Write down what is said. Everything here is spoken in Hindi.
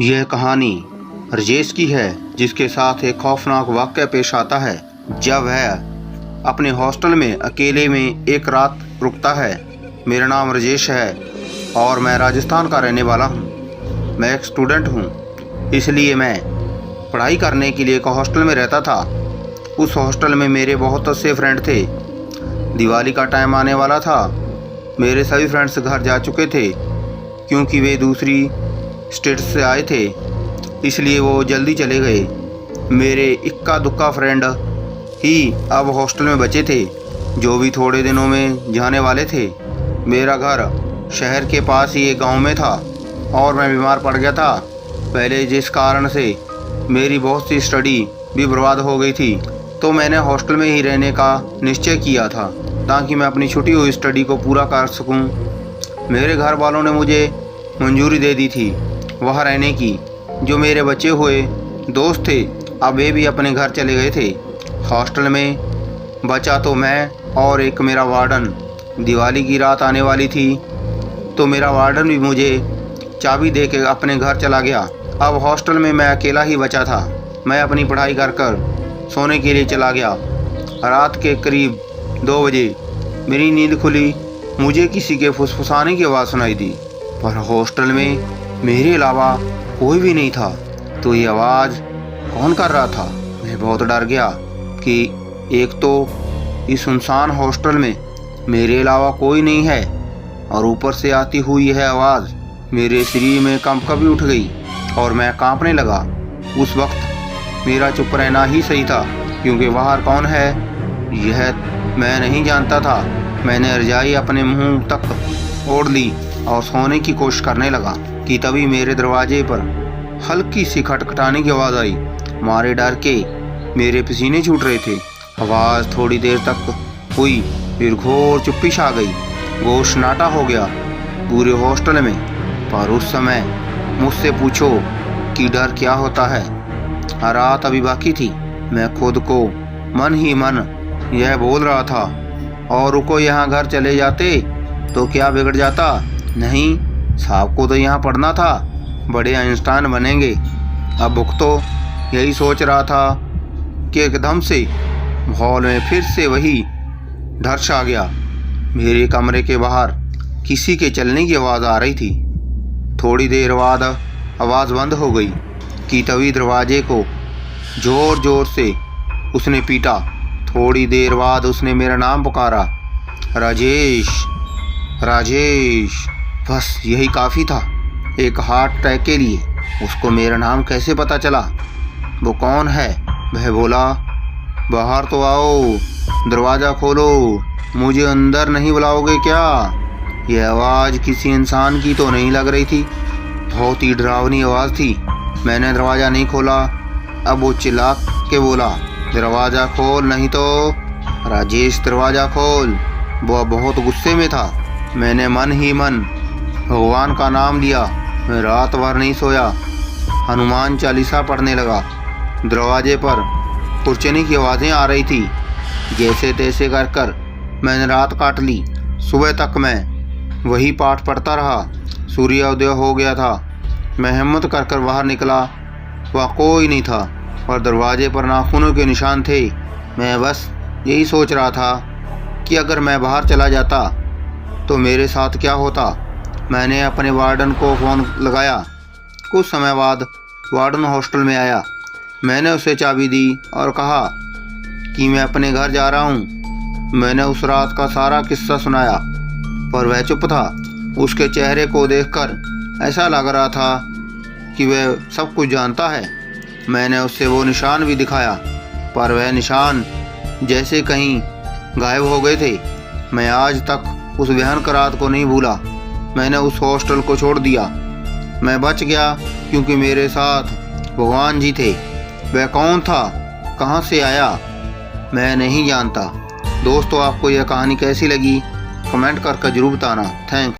यह कहानी राजेश की है, जिसके साथ एक खौफनाक वाक़या पेश आता है जब वह अपने हॉस्टल में अकेले में एक रात रुकता है। मेरा नाम राजेश है और मैं राजस्थान का रहने वाला हूँ। मैं एक स्टूडेंट हूँ, इसलिए मैं पढ़ाई करने के लिए एक हॉस्टल में रहता था। उस हॉस्टल में मेरे बहुत से फ्रेंड थे। दिवाली का टाइम आने वाला था। मेरे सभी फ्रेंड्स घर जा चुके थे क्योंकि वे दूसरी स्टेट से आए थे, इसलिए वो जल्दी चले गए। मेरे इक्का दुक्का फ्रेंड ही अब हॉस्टल में बचे थे, जो भी थोड़े दिनों में जाने वाले थे। मेरा घर शहर के पास ही एक गांव में था और मैं बीमार पड़ गया था पहले, जिस कारण से मेरी बहुत सी स्टडी भी बर्बाद हो गई थी। तो मैंने हॉस्टल में ही रहने का निश्चय किया था ताकि मैं अपनी छुट्टी हुई स्टडी को पूरा कर सकूं। मेरे घर वालों ने मुझे मंजूरी दे दी थी वहाँ रहने की। जो मेरे बचे हुए दोस्त थे अब वे भी अपने घर चले गए थे। हॉस्टल में बचा तो मैं और एक मेरा वार्डन। दिवाली की रात आने वाली थी तो मेरा वार्डन भी मुझे चाबी दे के अपने घर चला गया। अब हॉस्टल में मैं अकेला ही बचा था। मैं अपनी पढ़ाई कर सोने के लिए चला गया। रात के करीब 2 बजे मेरी नींद खुली। मुझे किसी के फुसफुसाने की आवाज़ सुनाई दी, पर हॉस्टल में मेरे अलावा कोई भी नहीं था। तो ये आवाज़ कौन कर रहा था? मैं बहुत डर गया कि एक तो इस सुनसान हॉस्टल में मेरे अलावा कोई नहीं है और ऊपर से आती हुई यह आवाज़ मेरे शरीर में कंपकपी उठ गई और मैं कांपने लगा। उस वक्त मेरा चुप रहना ही सही था, क्योंकि बाहर कौन है यह मैं नहीं जानता था। मैंने रजाई अपने मुंह तक ओढ़ ली और सोने की कोशिश करने लगा कि तभी मेरे दरवाजे पर हल्की सी खटखटाने की आवाज़ आई। मारे डर के मेरे पसीने छूट रहे थे। आवाज़ थोड़ी देर तक हुई, फिर घोर चुप्पी छा गई। घोर सन्नाटा हो गया पूरे हॉस्टल में। पर उस समय मुझसे पूछो कि डर क्या होता है। रात अभी बाकी थी। मैं खुद को मन ही मन यह बोल रहा था, और रुको, यहाँ घर चले जाते तो क्या बिगड़ जाता? नहीं, साहब को तो यहाँ पढ़ना था, बड़े आइंस्टाइन बनेंगे। अब बुक तो यही सोच रहा था कि एकदम से माहौल में फिर से वही डर छा गया। मेरे कमरे के बाहर किसी के चलने की आवाज़ आ रही थी। थोड़ी देर बाद आवाज़ बंद हो गई कि तभी दरवाजे को ज़ोर ज़ोर से उसने पीटा। थोड़ी देर बाद उसने मेरा नाम पुकारा, राजेश, राजेश। बस यही काफ़ी था एक हार्ट अटैक के लिए। उसको मेरा नाम कैसे पता चला? वो कौन है? वह बोला, बाहर तो आओ, दरवाज़ा खोलो, मुझे अंदर नहीं बुलाओगे क्या? यह आवाज़ किसी इंसान की तो नहीं लग रही थी। बहुत ही डरावनी आवाज़ थी। मैंने दरवाज़ा नहीं खोला। अब वो चिल्ला के बोला, दरवाज़ा खोल, नहीं तो। राजेश, दरवाज़ा खोल। वह बहुत गुस्से में था। मैंने मन ही मन भगवान का नाम लिया। मैं रात भर नहीं सोया। हनुमान चालीसा पढ़ने लगा। दरवाजे पर खुरचने की आवाज़ें आ रही थी। जैसे तैसे कर मैंने रात काट ली। सुबह तक मैं वही पाठ पढ़ता रहा। सूर्योदय हो गया था। मैं हिम्मत कर बाहर निकला। वह कोई नहीं था और दरवाजे पर नाखूनों के निशान थे। मैं बस यही सोच रहा था कि अगर मैं बाहर चला जाता तो मेरे साथ क्या होता। मैंने अपने वार्डन को फ़ोन लगाया। कुछ समय बाद वार्डन हॉस्टल में आया। मैंने उसे चाबी दी और कहा कि मैं अपने घर जा रहा हूँ। मैंने उस रात का सारा किस्सा सुनाया, पर वह चुप था। उसके चेहरे को देखकर ऐसा लग रहा था कि वह सब कुछ जानता है। मैंने उससे वो निशान भी दिखाया, पर वह निशान जैसे कहीं गायब हो गए थे। मैं आज तक उस भयानक रात को नहीं भूला। मैंने उस हॉस्टल को छोड़ दिया। मैं बच गया क्योंकि मेरे साथ भगवान जी थे। वह कौन था, कहाँ से आया, मैं नहीं जानता। दोस्तों, आपको यह कहानी कैसी लगी कमेंट करके जरूर बताना। थैंक्स।